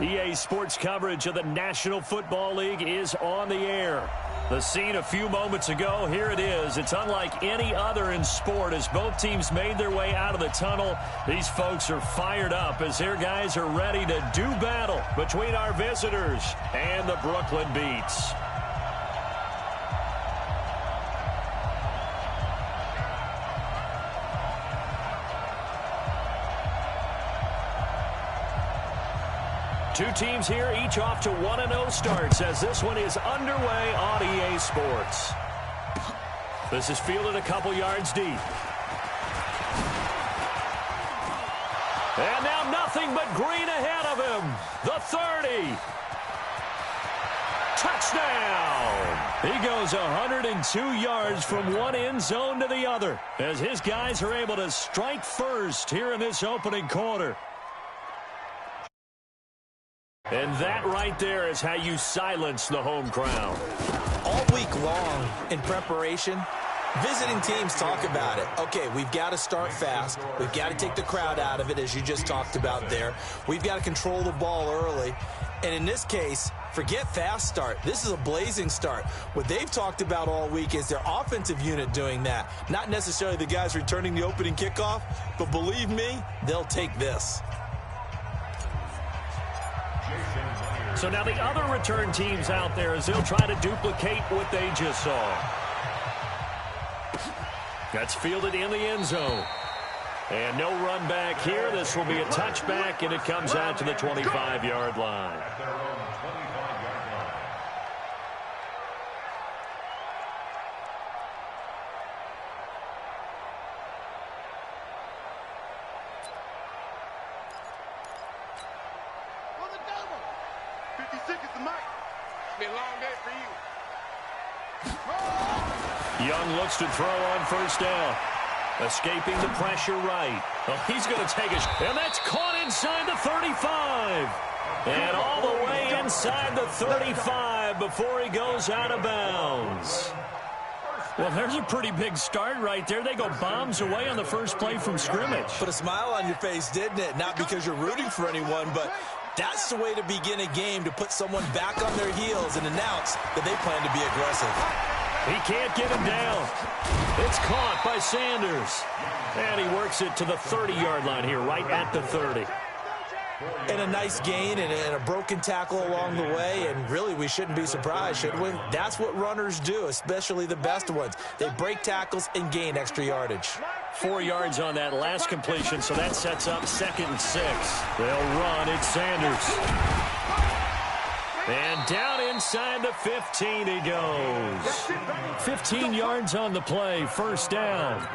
EA Sports coverage of the National Football League is on the air. The scene a few moments ago, here it is. It's unlike any other in sport as both teams made their way out of the tunnel. These folks are fired up as their guys are ready to do battle between our visitors and the Brooklyn Beats. Two teams here, each off to 1-0 starts as this one is underway on EA Sports. This is fielded a couple yards deep. And now nothing but green ahead of him. The 30. Touchdown! He goes 102 yards from one end zone to the other as his guys are able to strike first here in this opening quarter. And that right there is how you silence the home crowd. All week long in preparation, visiting teams talk about it. Okay, we've got to start fast. We've got to take the crowd out of it, as you just talked about there. We've got to control the ball early. And in this case, forget fast start. This is a blazing start. What they've talked about all week is their offensive unit doing that. Not necessarily the guys returning the opening kickoff, but believe me, they'll take this. So now the other return teams out there as they'll try to duplicate what they just saw. That's fielded in the end zone. And no run back here. This will be a touchback, and it comes out to the 25-yard line. Young looks to throw on first down. Escaping the pressure right. Oh, he's going to take it. And that's caught inside the 35. And all the way inside the 35 before he goes out of bounds. Well, there's a pretty big start right there. They go bombs away on the first play from scrimmage. Put a smile on your face, didn't it? Not because you're rooting for anyone, but that's the way to begin a game, to put someone back on their heels and announce that they plan to be aggressive. He can't get him down. It's caught by Sanders. And he works it to the 30-yard line here, right at the 30. And a nice gain and a broken tackle along the way, and really we shouldn't be surprised, should we? That's what runners do, especially the best ones. They break tackles and gain extra yardage. 4 yards on that last completion, so that sets up 2nd and 6. They'll run. It's Sanders. And down inside the 15 he goes. 15 yards on the play, first down.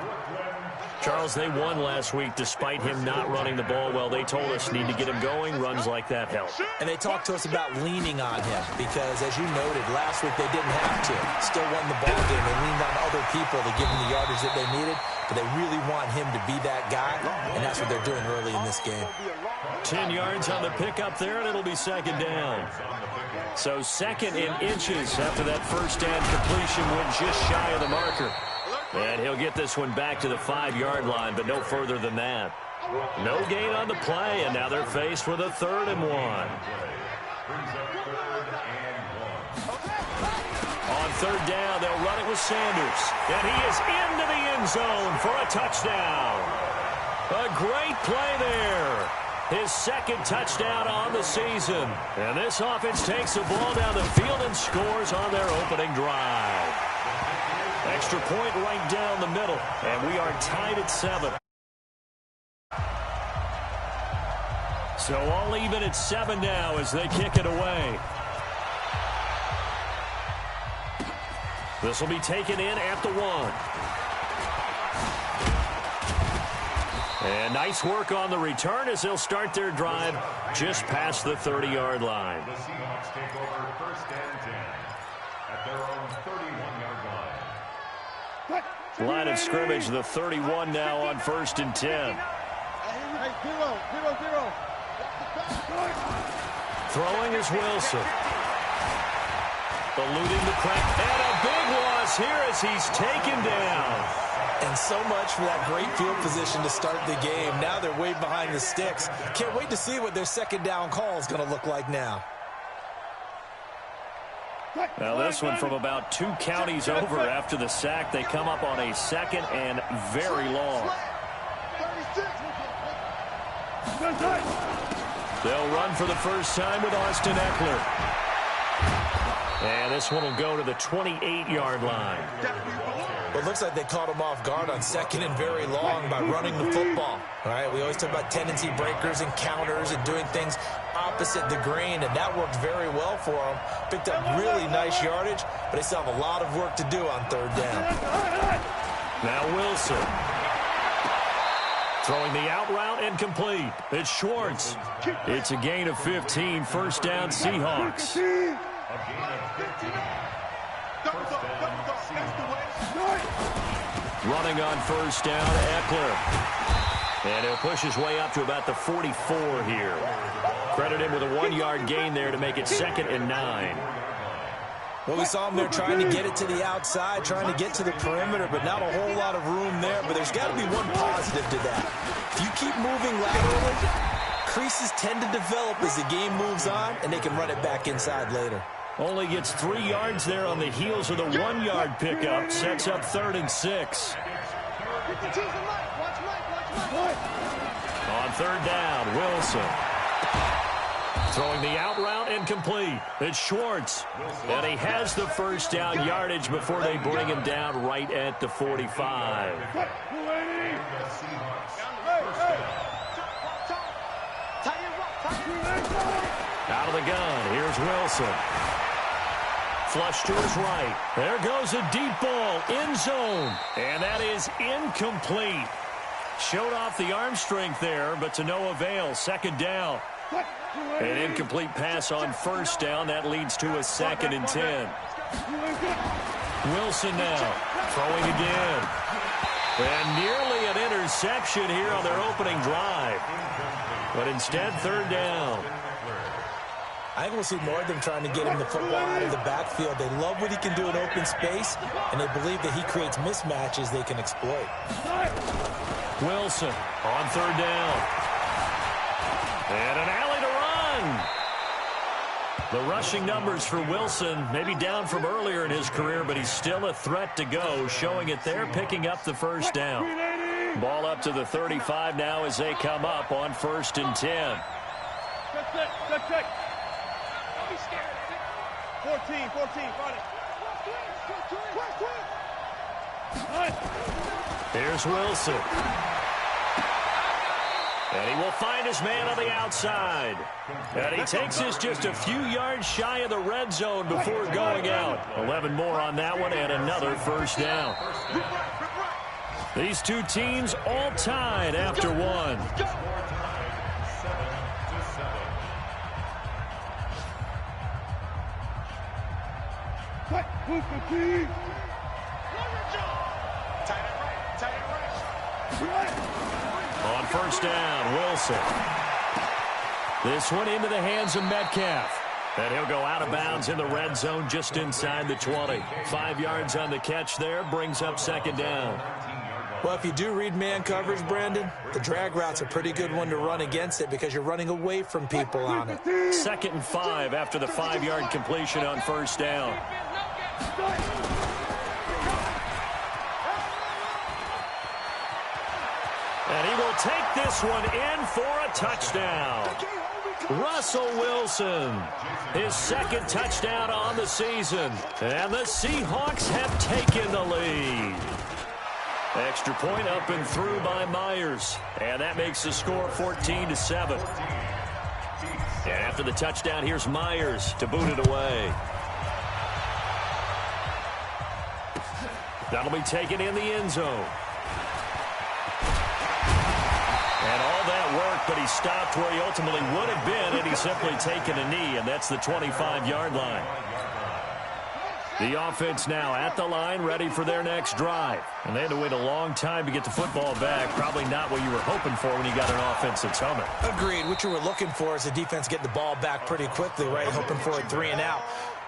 Charles, they won last week despite him not running the ball well. They told us need to get him going. Runs like that help. And they talked to us about leaning on him because, as you noted, last week they didn't have to. Still won the ball game. They leaned on other people to give them the yardage that they needed, but they really want him to be that guy, and that's what they're doing early in this game. 10 yards on the pickup there, and it'll be 2nd down. So 2nd in inches after that first down completion went just shy of the marker. And he'll get this one back to the 5-yard line, but no further than that. No gain on the play, and now they're faced with a 3rd and 1. On 3rd down, they'll run it with Sanders. And he is into the end zone for a touchdown. A great play there. His 2nd touchdown on the season. And this offense takes the ball down the field and scores on their opening drive. Extra point right down the middle, and we are tied at 7. So all even at 7 now as they kick it away. This will be taken in at the 1. And nice work on the return as they'll start their drive just past the 30-yard line. The Seahawks take over 1st and 10 at their own 31-yard line. Line of scrimmage, the 31 now on 1st and 10. Throwing is Wilson. Eluding the crack. And a big loss here as he's taken down. And so much for that great field position to start the game. Now they're way behind the sticks. Can't wait to see what their second down call is going to look like now. Now this one from about 2 counties over after the sack. They come up on a second and very long. They'll run for the first time with Austin Eckler. And this one will go to the 28-yard line. Well, it looks like they caught him off guard on second and very long by running the football. All right, we always talk about tendency breakers and counters and doing things opposite the grain, and that worked very well for them. Picked up really nice yardage, but they still have a lot of work to do on third down. Now Wilson. Throwing the out route incomplete. It's Schwartz. It's a gain of 15. First down, Seahawks. Running on first down, Eckler. And he'll push his way up to about the 44 here. Credit him with a 1-yard gain there to make it 2nd and 9. Well, we saw him there trying to get it to the outside, trying to get to the perimeter, but not a whole lot of room there. But there's got to be one positive to that. If you keep moving laterally, creases tend to develop as the game moves on, and they can run it back inside later. Only gets 3 yards there on the heels of the 1-yard pickup. Sets up 3rd and 6. On third down, Wilson. Throwing the out route incomplete. It's Schwartz. And he has the first down yardage before they bring him down right at the 45. Out of the gun, here's Wilson. Flush to his right. There goes a deep ball, end zone. And that is incomplete. Showed off the arm strength there, but to no avail. Second down. An incomplete pass on first down. That leads to a 2nd and 10. Wilson now throwing again. And nearly an interception here on their opening drive. But instead, third down. I think we'll see more of them trying to get him the football out of the backfield. They love what he can do in open space, and they believe that he creates mismatches they can exploit. Wilson on third down. And an alley to run. The rushing numbers for Wilson maybe down from earlier in his career, but he's still a threat to go, showing it there, picking up the first down. Ball up to the 35 now as they come up on 1st and 10. Check. Don't be scared. 14, run it. Here's Wilson. And he will find his man on the outside. And he takes this just a few yards shy of the red zone before going out. 11 more on that one and another first down. These two teams all tied after one. On first down, Wilson. This one into the hands of Metcalf. And he'll go out of bounds in the red zone just inside the 20. 5 yards on the catch there, brings up second down. Well, if you do read man coverage, Brandon, the drag route's a pretty good one to run against it because you're running away from people on it. 2nd and 5 after the 5-yard completion on first down. And he will take this one in for a touchdown. Russell Wilson, his 2nd touchdown on the season. And the Seahawks have taken the lead. Extra point up and through by Myers. And that makes the score 14-7. And after the touchdown, here's Myers to boot it away. That'll be taken in the end zone. And all that work, but he stopped where he ultimately would have been, and he's simply taken a knee, and that's the 25-yard line. The offense now at the line, ready for their next drive. And they had to wait a long time to get the football back. Probably not what you were hoping for when you got an offense that's humming. Agreed. What you were looking for is the defense getting the ball back pretty quickly, right? Hoping for a 3 and out.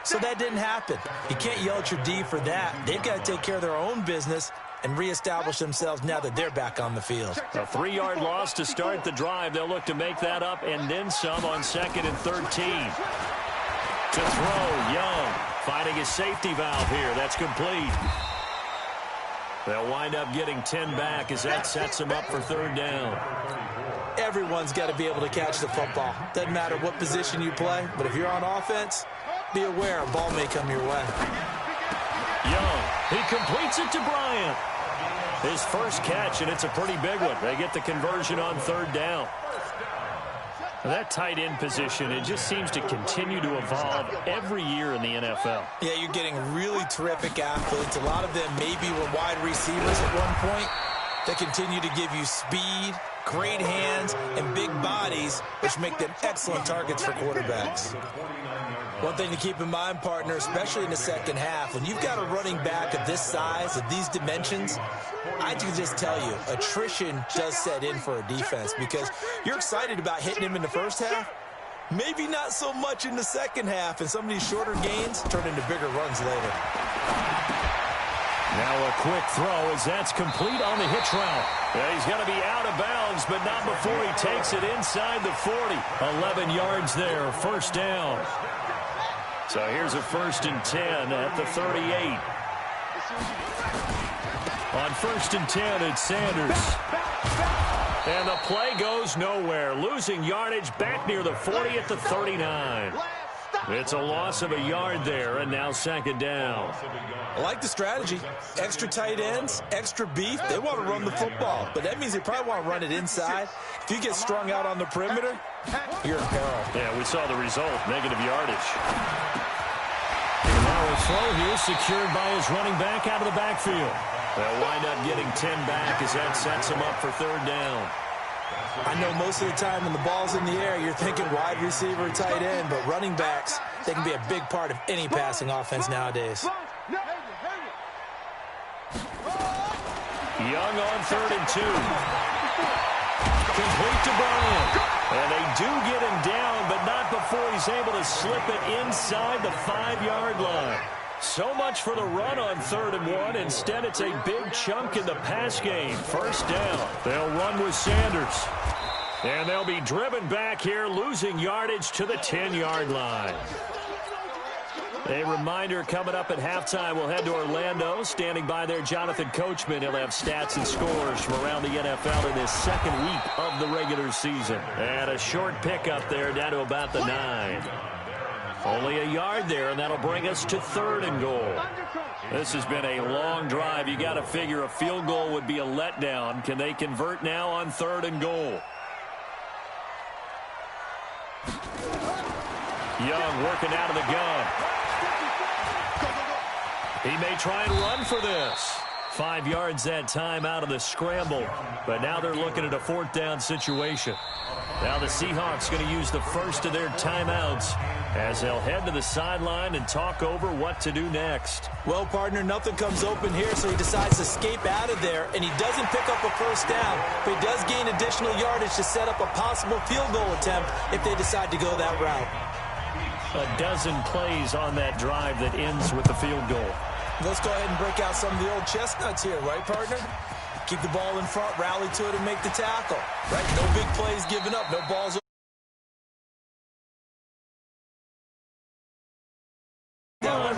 So that didn't happen. You can't yell at your D for that. They've got to take care of their own business and reestablish themselves now that they're back on the field. A 3-yard loss to start the drive. They'll look to make that up and then some on 2nd and 13. To throw, Young finding his safety valve here. That's complete. They'll wind up getting 10 back as that sets them up for 3rd down. Everyone's got to be able to catch the football. Doesn't matter what position you play, but if you're on offense, be aware a ball may come your way. Young, he completes it to Bryant. His first catch, and it's a pretty big one. They get the conversion on 3rd down. That tight end position, it just seems to continue to evolve every year in the NFL. Yeah, you're getting really terrific athletes. A lot of them maybe were wide receivers at one point. They continue to give you speed, great hands, and big bodies, which make them excellent targets for quarterbacks. One thing to keep in mind, partner, especially in the second half, when you've got a running back of this size, of these dimensions, I can just tell you, attrition does set in for a defense because you're excited about hitting him in the first half, maybe not so much in the second half, and some of these shorter gains turn into bigger runs later. Now a quick throw as that's complete on the hitch route. Yeah, he's going to be out of bounds, but not before he takes it inside the 40. 11 yards there, 1st down. So here's a 1st and 10 at the 38. On 1st and 10, it's Sanders. And the play goes nowhere. Losing yardage back near the 40 at the 39. It's a loss of a yard there, and now 2nd down. I like the strategy. Extra tight ends, extra beef. They want to run the football, but that means they probably want to run it inside. If you get strung out on the perimeter, you're in peril. Yeah, we saw the result, negative yardage. And now a throw here secured by his running back out of the backfield. They'll wind up getting 10 back as that sets him up for 3rd down. I know most of the time when the ball's in the air, you're thinking wide receiver, tight end, but running backs, they can be a big part of any passing offense nowadays. Young on 3rd and 2. Complete to Bryant. And they do get him down, but not before he's able to slip it inside the 5-yard line. So much for the run on 3rd and 1. Instead, it's a big chunk in the pass game. 1st down. They'll run with Sanders. And they'll be driven back here, losing yardage to the 10-yard line. A reminder coming up at halftime, we'll head to Orlando. Standing by there, Jonathan Coachman. He'll have stats and scores from around the NFL in this 2nd week of the regular season. And a short pickup there down to about the 9. Only a yard there, and that'll bring us to 3rd and goal. This has been a long drive. You got to figure a field goal would be a letdown. Can they convert now on 3rd and goal? Young working out of the gun. He may try and run for this. 5 yards that time out of the scramble. But now they're looking at a 4th down situation. Now the Seahawks going to use the first of their timeouts as they'll head to the sideline and talk over what to do next. Well, partner, nothing comes open here, so he decides to escape out of there, and he doesn't pick up a 1st down, but he does gain additional yardage to set up a possible field goal attempt if they decide to go that route. A dozen plays on that drive that ends with the field goal. Let's go ahead and break out some of the old chestnuts here, right, partner? Keep the ball in front, rally to it, and make the tackle. Right? No big plays given up, no balls.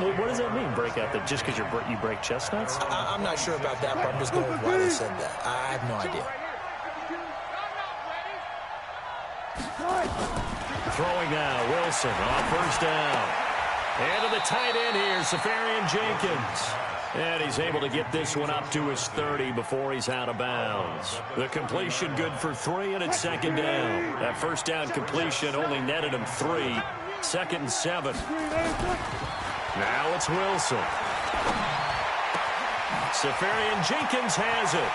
What does that mean, break out? That just because you break chestnuts? I'm not sure about that, but I'm just going with why they said that. I have no idea. Throwing now, Wilson on 1st down. And to the tight end here, Safarian Jenkins. And he's able to get this one up to his 30 before he's out of bounds. The completion good for 3, and it's 2nd down. That 1st down completion only netted him 3. 2nd and 7. Now it's Wilson. Safarian Jenkins has it.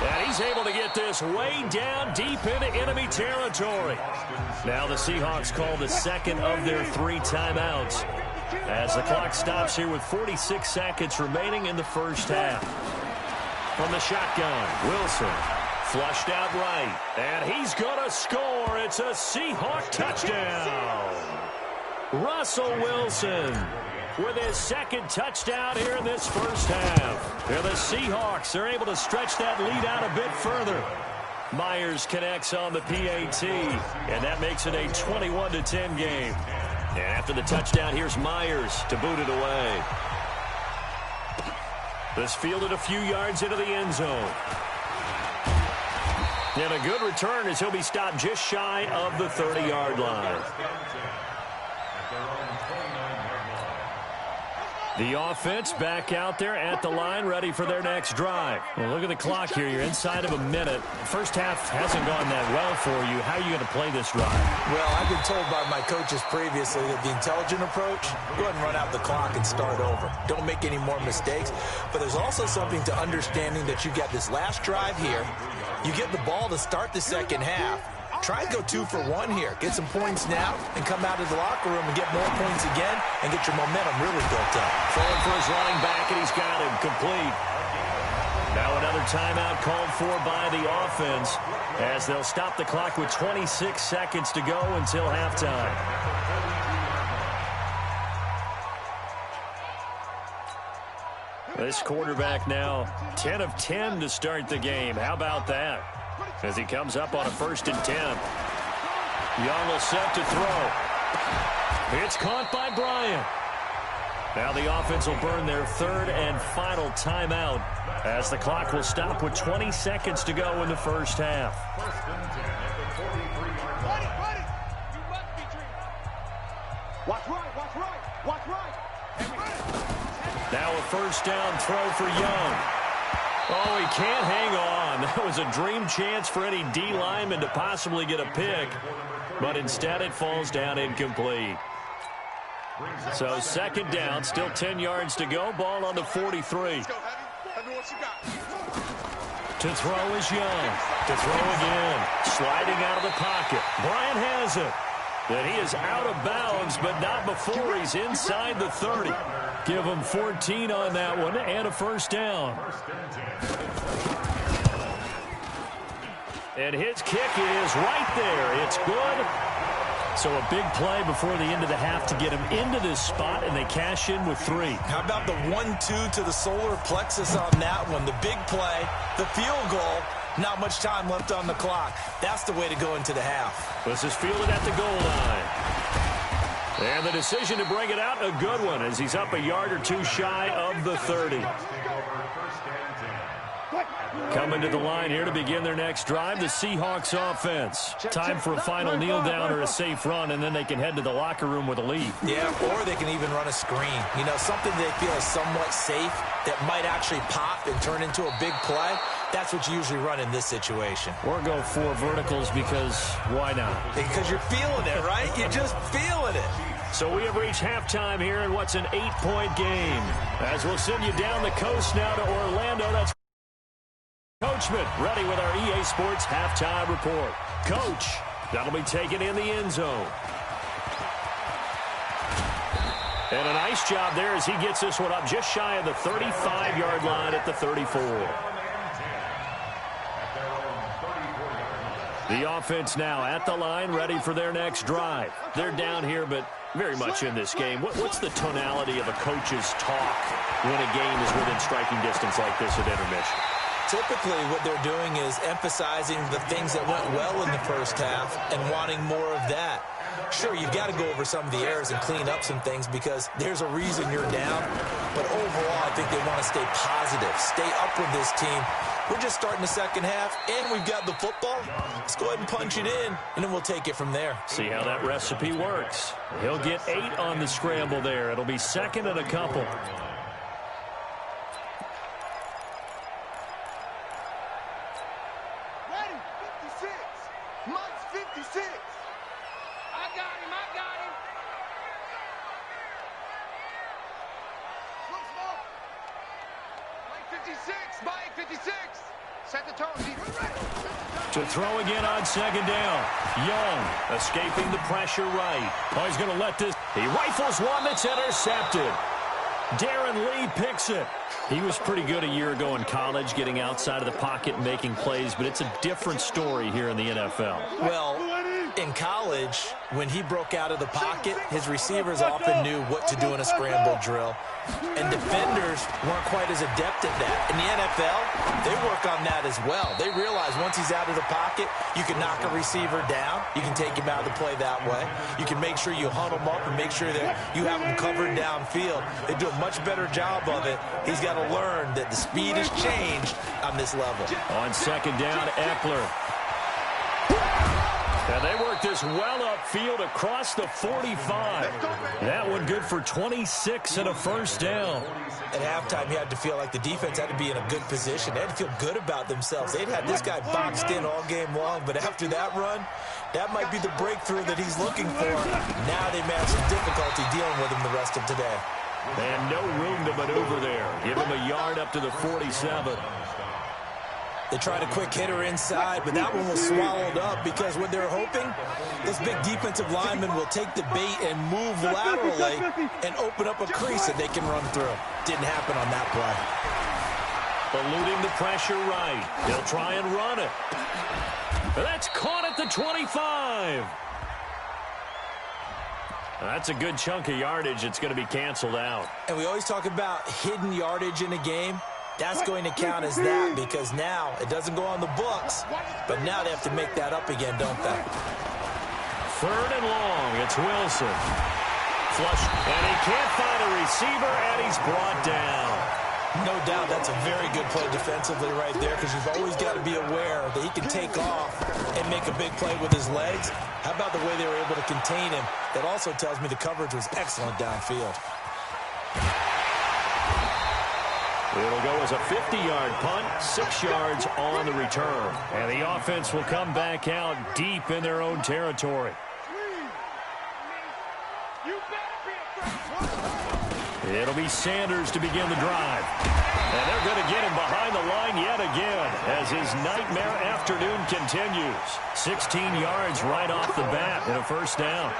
And he's able to get this way down deep into enemy territory. Now the Seahawks call the 2nd of their 3 timeouts as the clock stops here with 46 seconds remaining in the 1st half. From the shotgun, Wilson flushed out right, and he's going to score. It's a Seahawk touchdown. Russell Wilson with his second touchdown here in this first half. And the Seahawks are able to stretch that lead out a bit further. Myers connects on the PAT, and that makes it a 21-10 game. And after the touchdown, here's Myers to boot it away. This fielded a few yards into the end zone. And a good return as he'll be stopped just shy of the 30-yard line. The offense back out there at the line, ready for their next drive. Well, look at the clock here. You're inside of a minute. First half hasn't gone that well for you. How are you going to play this drive? Well, I've been told by my coaches previously that the intelligent approach, go ahead and run out the clock and start over. Don't make any more mistakes. But there's also something to understanding that you got this last drive here. You get the ball to start the second half. Try and go 2 for 1 here. Get some points now and come out of the locker room and get more points again and get your momentum really built up. Throwing for his running back, and he's got him complete. Now another timeout called for by the offense as they'll stop the clock with 26 seconds to go until halftime. This quarterback now 10 of 10 to start the game. How about that? As he comes up on a 1st and 10. Young will set to throw. It's caught by Bryant. Now the offense will burn their 3rd and final timeout as the clock will stop with 20 seconds to go in the first half. Watch right, watch right, watch right. Now a 1st down throw for Young. Oh, he can't hang on. That was a dream chance for any D lineman to possibly get a pick, but instead it falls down incomplete. So 2nd down, still 10 yards to go. Ball on the 43. To throw is Young. To throw again. Sliding out of the pocket. Bryant has it. And he is out of bounds, but not before he's inside the 30. Give him 14 on that one and a 1st down. And his kick is right there. It's good. So a big play before the end of the half to get him into this spot, and they cash in with 3. How about the 1-2 to the solar plexus on that one? The big play, the field goal, not much time left on the clock. That's the way to go into the half. This is fielded at the goal line. And the decision to bring it out, a good one, as he's up a yard or 2 shy of the 30. Coming to the line here to begin their next drive, the Seahawks offense. Time for a final kneel down or a safe run, and then they can head to the locker room with a lead. Yeah, or they can even run a screen. You know, something they feel is somewhat safe that might actually pop and turn into a big play. That's what you usually run in this situation. Or go 4 verticals because why not? Because you're feeling it, right? You're just feeling it. So we have reached halftime here in what's an 8-point game. As we'll send you down the coast now to Orlando. That's Coachman ready with our EA Sports halftime report. Coach, that'll be taken in the end zone. And a nice job there as he gets this one up just shy of the 35-yard line at the 34. The offense now at the line, ready for their next drive. They're down here, but very much in this game. What's the tonality of a coach's talk when a game is within striking distance like this at intermission? Typically, what they're doing is emphasizing the things that went well in the first half and wanting more of that. Sure, you've got to go over some of the errors and clean up some things because there's a reason you're down. But overall, I think they want to stay positive, stay up with this team. We're just starting the second half, and we've got the football. Let's go ahead and punch it in, and then we'll take it from there. See how that recipe works. He'll get 8 on the scramble there. It'll be 2nd and a couple. To throw again on 2nd down. Young escaping the pressure right. Oh, he's going to let this. He rifles one that's intercepted. Darren Lee picks it. He was pretty good a year ago in college, getting outside of the pocket and making plays, but it's a different story here in the NFL. Well, In college, when he broke out of the pocket, his receivers often knew what to do in a scramble drill. And defenders weren't quite as adept at that. In the NFL, they work on that as well. They realize once he's out of the pocket, you can knock a receiver down. You can take him out of the play that way. You can make sure you hunt him up and make sure that you have him covered downfield. They do a much better job of it. He's got to learn that the speed has changed on this level. On second down, Eckler. And they work this well upfield across the 45. That one good for 26 and a first down. At halftime, you had to feel like the defense had to be in a good position. They had to feel good about themselves. They'd had this guy boxed in all game long, but after that run, that might be the breakthrough that he's looking for. Now they've had some difficulty dealing with him the rest of today. And no room to maneuver there. Give him a yard up to the 47. They tried a quick hitter inside, but that one was swallowed up because what they're hoping, this big defensive lineman will take the bait and move laterally and open up a crease that they can run through. Didn't happen on that play. Eluding the pressure right. They'll try and run it. That's caught at the 25. That's a good chunk of yardage. It's going to be canceled out. And we always talk about hidden yardage in a game. That's going to count as that because now it doesn't go on the books, but now they have to make that up again, don't they? Third and long. It's Wilson. Flush. And he can't find a receiver, and he's brought down. No doubt that's a very good play defensively right there because you've always got to be aware that he can take off and make a big play with his legs. How about the way they were able to contain him? That also tells me the coverage was excellent downfield. It'll go as a 50-yard punt, 6 yards on the return. And the offense will come back out deep in their own territory. It'll be Sanders to begin the drive. And they're going to get him behind the line yet again as his nightmare afternoon continues. 16 yards right off the bat and a first down.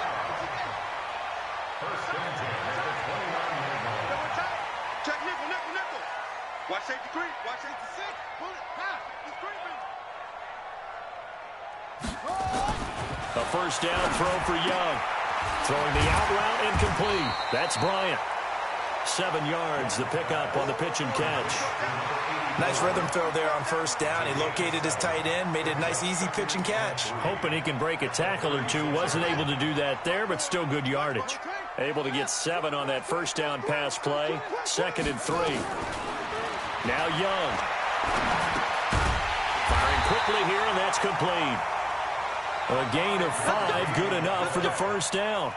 Watch safety creep. Watch safety six. Pull it. Pass. He's creeping. A first down throw for Young. Throwing the out route incomplete. That's Bryant. 7 yards, the pickup on the pitch and catch. Nice rhythm throw there on first down. He located his tight end, made a nice easy pitch and catch. Hoping he can break a tackle or two. Wasn't able to do that there, but still good yardage. Able to get 7 on that first down pass play. 2nd and 3. Now Young. Firing quickly here, and that's complete. A gain of 5, good enough for the first down.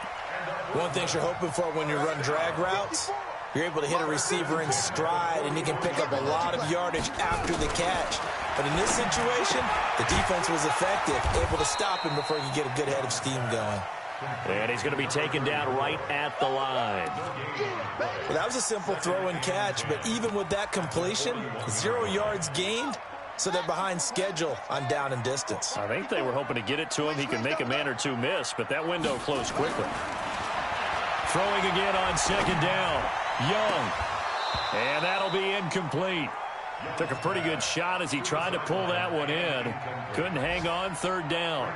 One thing you're hoping for when you run drag routes, you're able to hit a receiver in stride, and he can pick up a lot of yardage after the catch. But in this situation, the defense was effective, able to stop him before he could get a good head of steam going. And he's going to be taken down right at the line. Well, that was a simple throw and catch, but even with that completion, 0 yards gained, so they're behind schedule on down and distance. I think they were hoping to get it to him. He could make a man or two miss, but that window closed quickly. Throwing again on second down. Young. And that'll be incomplete. Took a pretty good shot as he tried to pull that one in. Couldn't hang on, third down.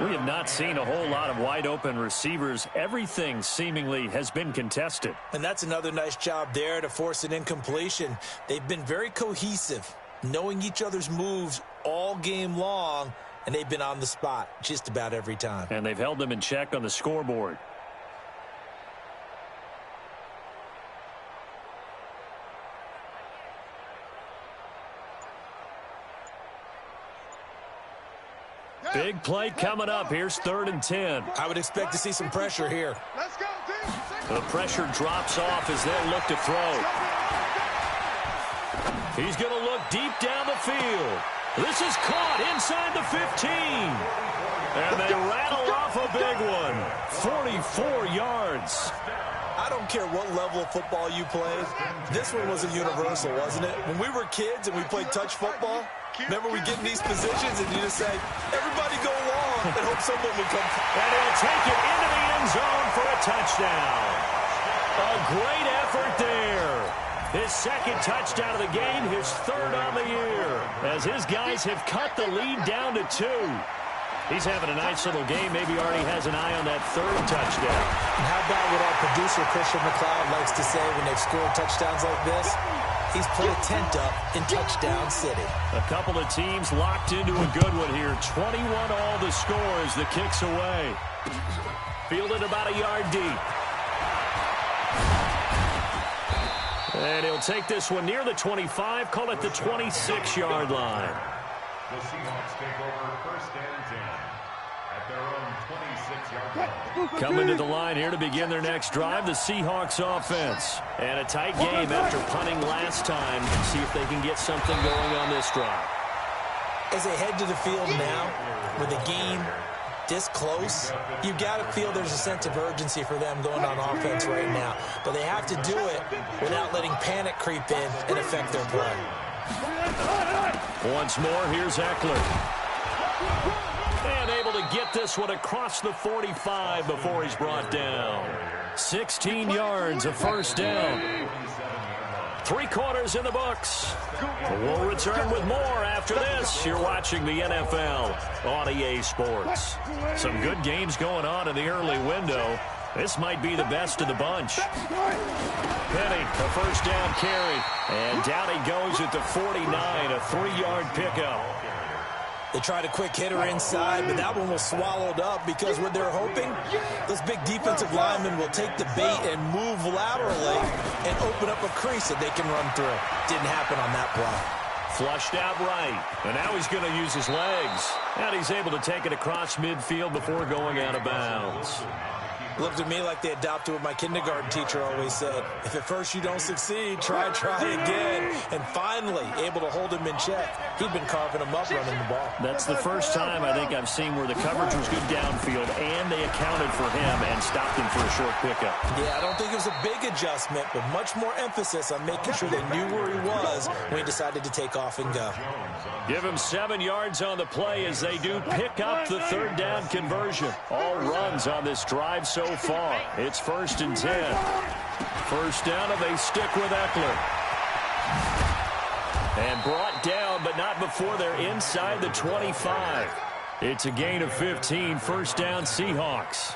We have not seen a whole lot of wide-open receivers. Everything seemingly has been contested. And that's another nice job there to force an incompletion. They've been very cohesive, knowing each other's moves all game long, and they've been on the spot just about every time. And they've held them in check on the scoreboard. Big play coming up. Here's 3rd and 10. I would expect to see some pressure here. Let's go, team. The pressure drops off as they look to throw. He's going to look deep down the field. This is caught inside the 15. And they rattle off a big one. 44 yards. I don't care what level of football you played. This one was a universal, wasn't it? When we were kids and we played touch football, remember we get in these positions and you just say, everybody go long and hope someone will come. And he'll take it into the end zone for a touchdown. A great effort there. His 2nd touchdown of the game, his 3rd on the year, as his guys have cut the lead down to 2. He's having a nice little game. Maybe already has an eye on that third touchdown. And how about what our producer, Christian McLeod, likes to say when they've scored touchdowns like this? He's put a tent up in Touchdown City. A couple of teams locked into a good one here. 21 all the score as the kick's away. Fielded about a yard deep. And he'll take this one near the 25, call it the 26-yard line. The Seahawks take over first and 10 at their own 26-yard line. Coming to the line here to begin their next drive, the Seahawks offense. And a tight game after punting last time. See if they can get something going on this drive. As they head to the field now, with the game this close, you've got to feel there's a sense of urgency for them going on offense right now. But they have to do it without letting panic creep in and affect their play. Once more, here's Eckler. And able to get this one across the 45 before he's brought down. 16 yards, a first down. 3 quarters in the books. We'll return with more after this. You're watching the NFL on EA Sports. Some good games going on in the early window. This might be the best of the bunch. Penny, a first down carry. And down he goes at the 49, a 3-yard pickup. They tried a quick hitter inside, but that one was swallowed up because what they're hoping, those big defensive linemen will take the bait and move laterally and open up a crease that they can run through. Didn't happen on that play. Flushed out right, and now he's going to use his legs. And he's able to take it across midfield before going out of bounds. Looked at me like they adopted what my kindergarten teacher always said. If at first you don't succeed, try again. And finally, able to hold him in check. He'd been carving him up running the ball. That's the first time I think I've seen where the coverage was good downfield, and they accounted for him and stopped him for a short pickup. Yeah, I don't think it was a big adjustment, but much more emphasis on making sure they knew where he was when he decided to take off and go. Give him 7 yards on the play as they do pick up the third down conversion. All runs on this drive so far. It's 1st and 10. First down, and they stick with Eckler. And brought down, but not before they're inside the 25. It's a gain of 15, first down Seahawks.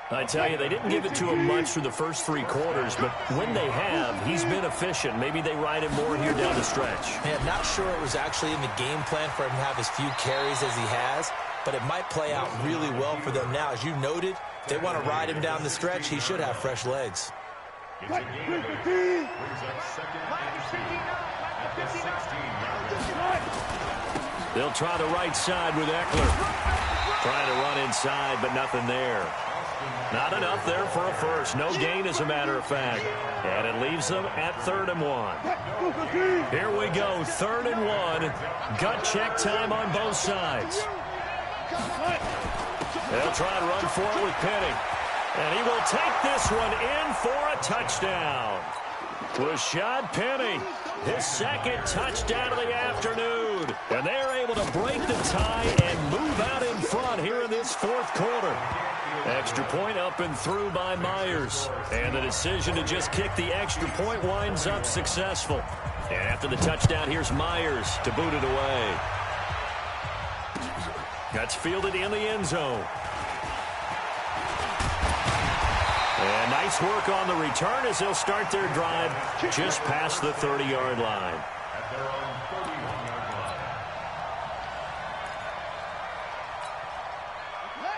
I tell you, they didn't give it to him much for the first 3 quarters, but when they have, he's been efficient. Maybe they ride him more here down the stretch. Man, not sure it was actually in the game plan for him to have as few carries as he has, but it might play out really well for them now. As you noted, if they want to ride him down the stretch, he should have fresh legs. It's a gain of 8. Brings up second and 2 at the 16-yard line. They'll try the right side with Eckler. Trying to run inside, but nothing there. Not enough there for a first. No gain, as a matter of fact. And it leaves them at 3rd and 1. Here we go, 3rd and 1. Gut check time on both sides. They'll try to run for it with Penny. And he will take this one in for a touchdown. Rashad Penny, his 2nd touchdown of the afternoon. And they're able to break the tie and move out in front here in this 4th quarter. Extra point up and through by Myers. And the decision to just kick the extra point winds up successful. And after the touchdown, here's Myers to boot it away. That's fielded in the end zone. And nice work on the return as they'll start their drive just past the 30-yard line. At their own 31-yard line.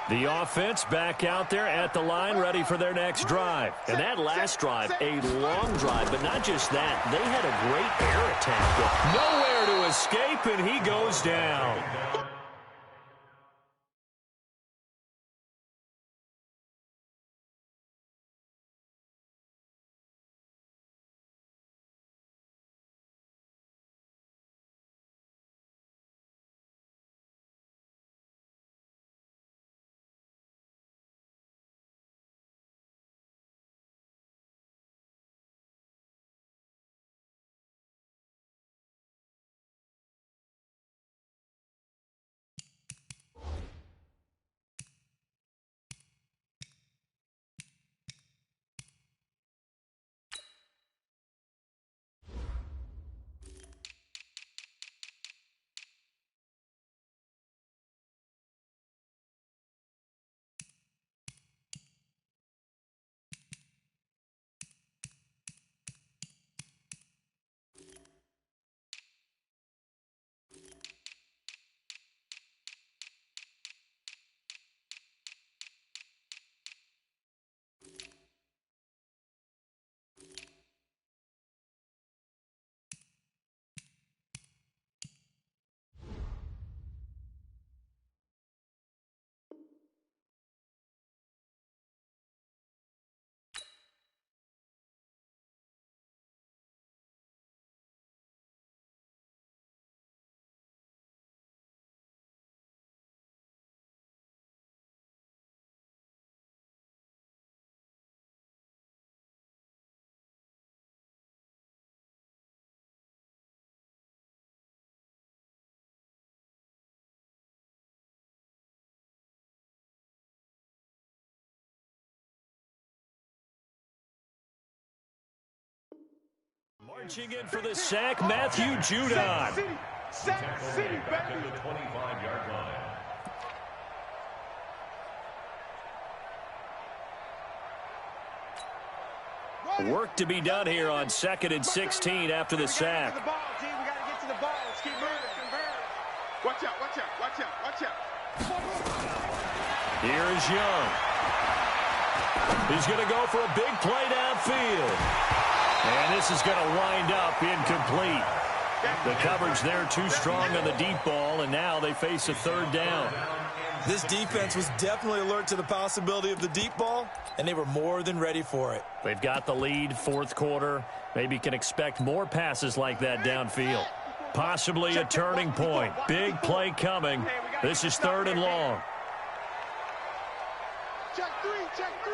The offense back out there at the line, ready for their next drive. And that last drive, a long drive, but not just that. They had a great air attack. Nowhere to escape, and he goes down. Marching in for the sack, Matthew Judon. Sack City, baby. The 25-yard line. Work to be done here on 2nd and 16 after the sack. We got to get to the ball. Let's keep moving. Watch out, watch out, watch out, watch out. Here is Young. He's going to go for a big play downfield. And this is going to wind up incomplete. The coverage there too strong on the deep ball, and now they face a 3rd down. This defense was definitely alert to the possibility of the deep ball, and they were more than ready for it. They've got the lead, 4th quarter. Maybe can expect more passes like that downfield. Possibly a turning point. Big play coming. This is 3rd and long. Check 3, check 3.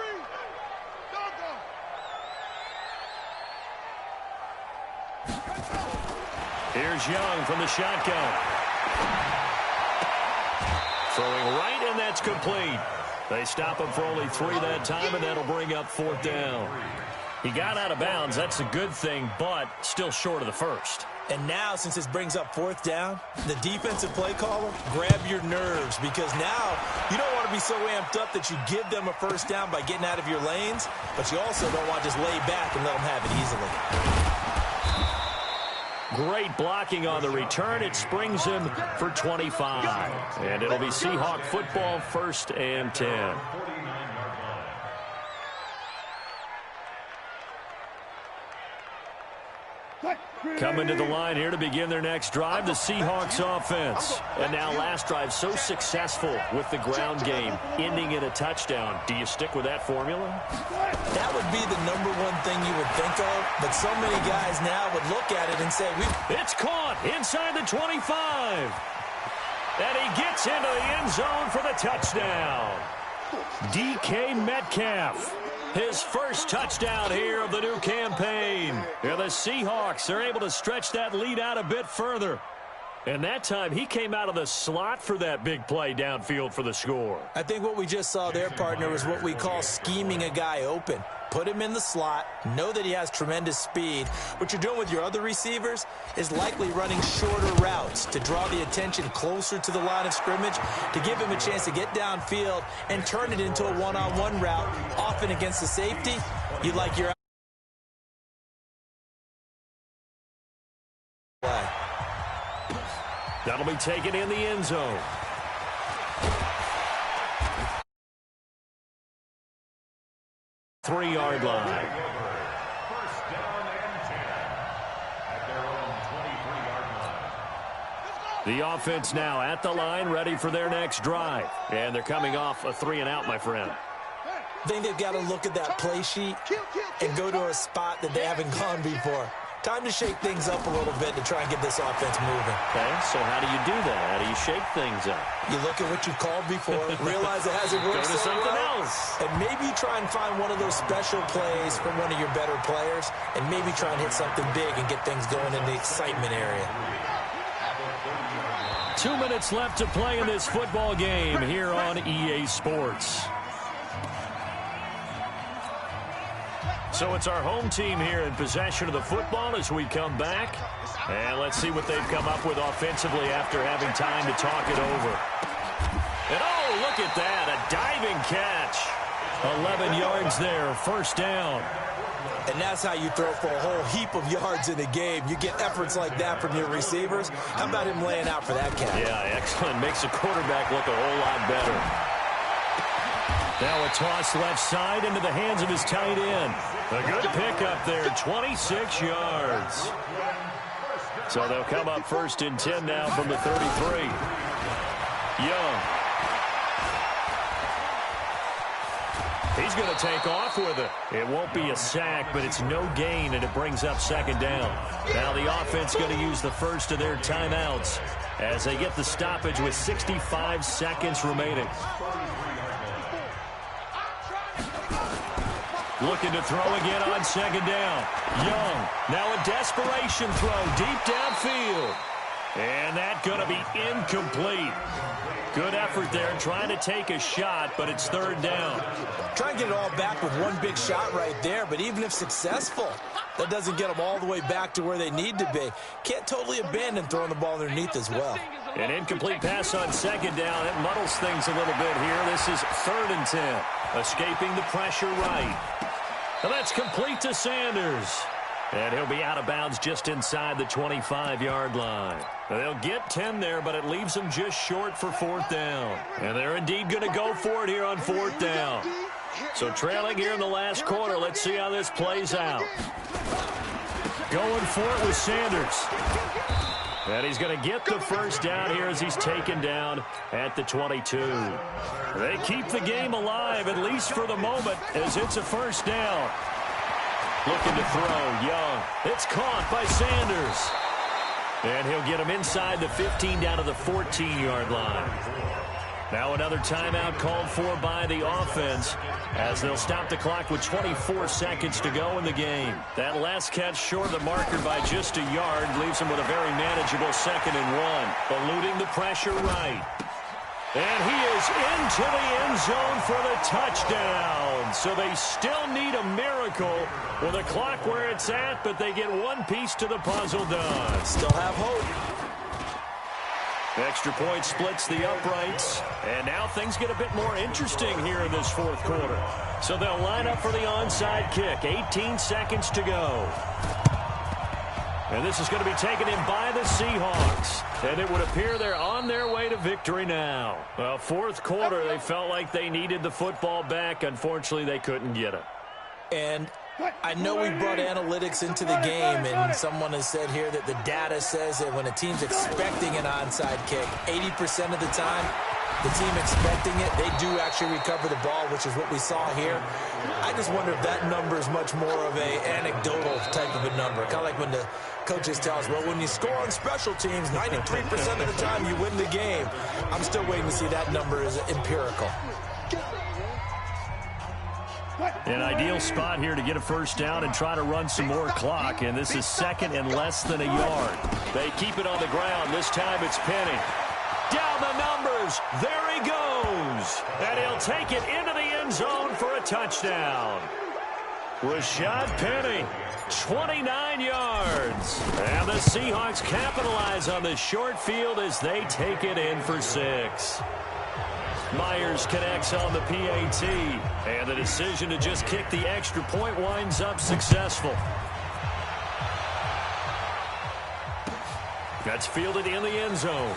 Here's Young from the shotgun. Throwing right, and that's complete. They stop him for only 3 that time, and that'll bring up 4th down. He got out of bounds. That's a good thing, but still short of the 1st. And now, since this brings up 4th down, the defensive play caller, grab your nerves, because now you don't want to be so amped up that you give them a 1st down by getting out of your lanes, but you also don't want to just lay back and let them have it easily. Great blocking on the return. It springs him for 25. And it'll be Seahawk football, 1st and 10. Coming to the line here to begin their next drive, the Seahawks offense. And now last drive so successful with the ground game, ending in a touchdown. Do you stick with that formula? That would be the #1 thing you would think of, but so many guys now would look at it and say, It's caught inside the 25. And he gets into the end zone for the touchdown. DK Metcalf. His first touchdown here of the new campaign. And the Seahawks are able to stretch that lead out a bit further. And that time, he came out of the slot for that big play downfield for the score. I think what we just saw there, partner, is what we call scheming a guy open. Put him in the slot, know that he has tremendous speed. What you're doing with your other receivers is likely running shorter routes to draw the attention closer to the line of scrimmage, to give him a chance to get downfield and turn it into a one-on-one route, often against the safety. You like your play. That'll be taken in the end zone. Three-yard line. First down and 10 at their own 23-yard line. The offense now at the line, ready for their next drive. And they're coming off a 3-and-out, my friend. I think they've got to look at that play sheet and go to a spot that they haven't gone before. Time to shake things up a little bit to try and get this offense moving. Okay, so how do you do that? How do you shake things up? You look at what you called before, realize it hasn't worked Go to so something well, else. and maybe try and find one of those special plays from one of your better players, and maybe try and hit something big and get things going in the excitement area. 2 minutes left to play in this football game here on EA Sports. So it's our home team here in possession of the football as we come back. And let's see what they've come up with offensively after having time to talk it over. And oh, look at that, a diving catch. 11 yards there, 1st down. And that's how you throw for a whole heap of yards in a game. You get efforts like that from your receivers. How about him laying out for that catch? Yeah, excellent. Makes the quarterback look a whole lot better. Now a toss left side into the hands of his tight end. A good pickup there, 26 yards. So they'll come up 1st and 10 now from the 33. Young. He's going to take off with it. It won't be a sack, but it's no gain, and it brings up 2nd down. Now the offense going to use the first of their timeouts as they get the stoppage with 65 seconds remaining. Looking to throw again on 2nd down. Young, now a desperation throw deep downfield. And that's going to be incomplete. Good effort there trying to take a shot, but it's third down. Trying to get it all back with one big shot right there, but even if successful, that doesn't get them all the way back to where they need to be. Can't totally abandon throwing the ball underneath as well. An incomplete pass on second down. It muddles things a little bit here. This is 3rd and 10. Escaping the pressure right. And that's complete to Sanders. And he'll be out of bounds just inside the 25-yard line. They'll get 10 there, but it leaves them just short for 4th down. And they're indeed going to go for it here on 4th down. So trailing here in the last quarter. Let's see how this plays out. Going for it with Sanders. And he's going to get the first down here as he's taken down at the 22. They keep the game alive, at least for the moment, as it's a first down. Looking to throw, Young. It's caught by Sanders. And he'll get him inside the 15 down to the 14-yard line. Now another timeout called for by the offense as they'll stop the clock with 24 seconds to go in the game. That last catch short of the marker by just a yard leaves him with a very manageable 2nd and 1. Eluding the pressure right. And he is into the end zone for the touchdown. So they still need a miracle with a clock where it's at, but they get one piece to the puzzle done. Still have hope. Extra point splits the uprights. And now things get a bit more interesting here in this 4th quarter. So they'll line up for the onside kick. 18 seconds to go. And this is going to be taken in by the Seahawks. And it would appear they're on their way to victory now. Well, 4th quarter, they felt like they needed the football back. Unfortunately, they couldn't get it. And I know we brought analytics into the game, and someone has said here that the data says that when a team's expecting an onside kick, 80% of the time, the team expecting it, they do actually recover the ball, which is what we saw here. I just wonder if that number is much more of an anecdotal type of a number. Kind of like when the coaches tell us, well, when you score on special teams, 93% of the time you win the game. I'm still waiting to see that number is empirical. An ideal spot here to get a first down and try to run some more clock, and this is 2nd and less than a yard. They keep it on the ground. This time it's Penny. Down the numbers. There he goes. And he'll take it into the end zone for a touchdown. Rashad Penny, 29 yards. And the Seahawks capitalize on the short field as they take it in for 6. Myers connects on the PAT, and the decision to just kick the extra point winds up successful. That's fielded in the end zone.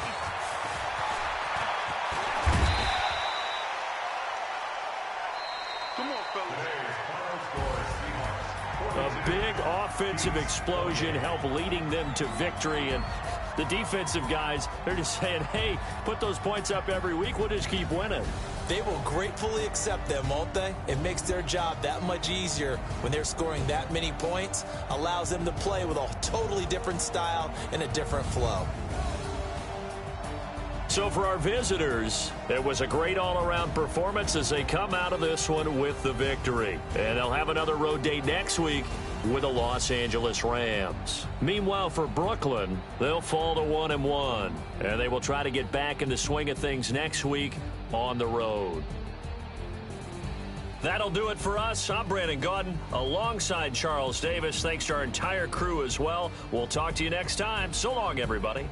Come on, fellas. A big offensive explosion helped leading them to victory, and the defensive guys, they're just saying, hey, put those points up every week. We'll just keep winning. They will gratefully accept them, won't they? It makes their job that much easier when they're scoring that many points. Allows them to play with a totally different style and a different flow. So for our visitors, it was a great all-around performance as they come out of this one with the victory. And they'll have another road date next week with the Los Angeles Rams. Meanwhile, for Brooklyn, they'll fall to 1-1. And they will try to get back in the swing of things next week on the road. That'll do it for us. I'm Brandon Gaudin alongside Charles Davis. Thanks to our entire crew as well. We'll talk to you next time. So long, everybody.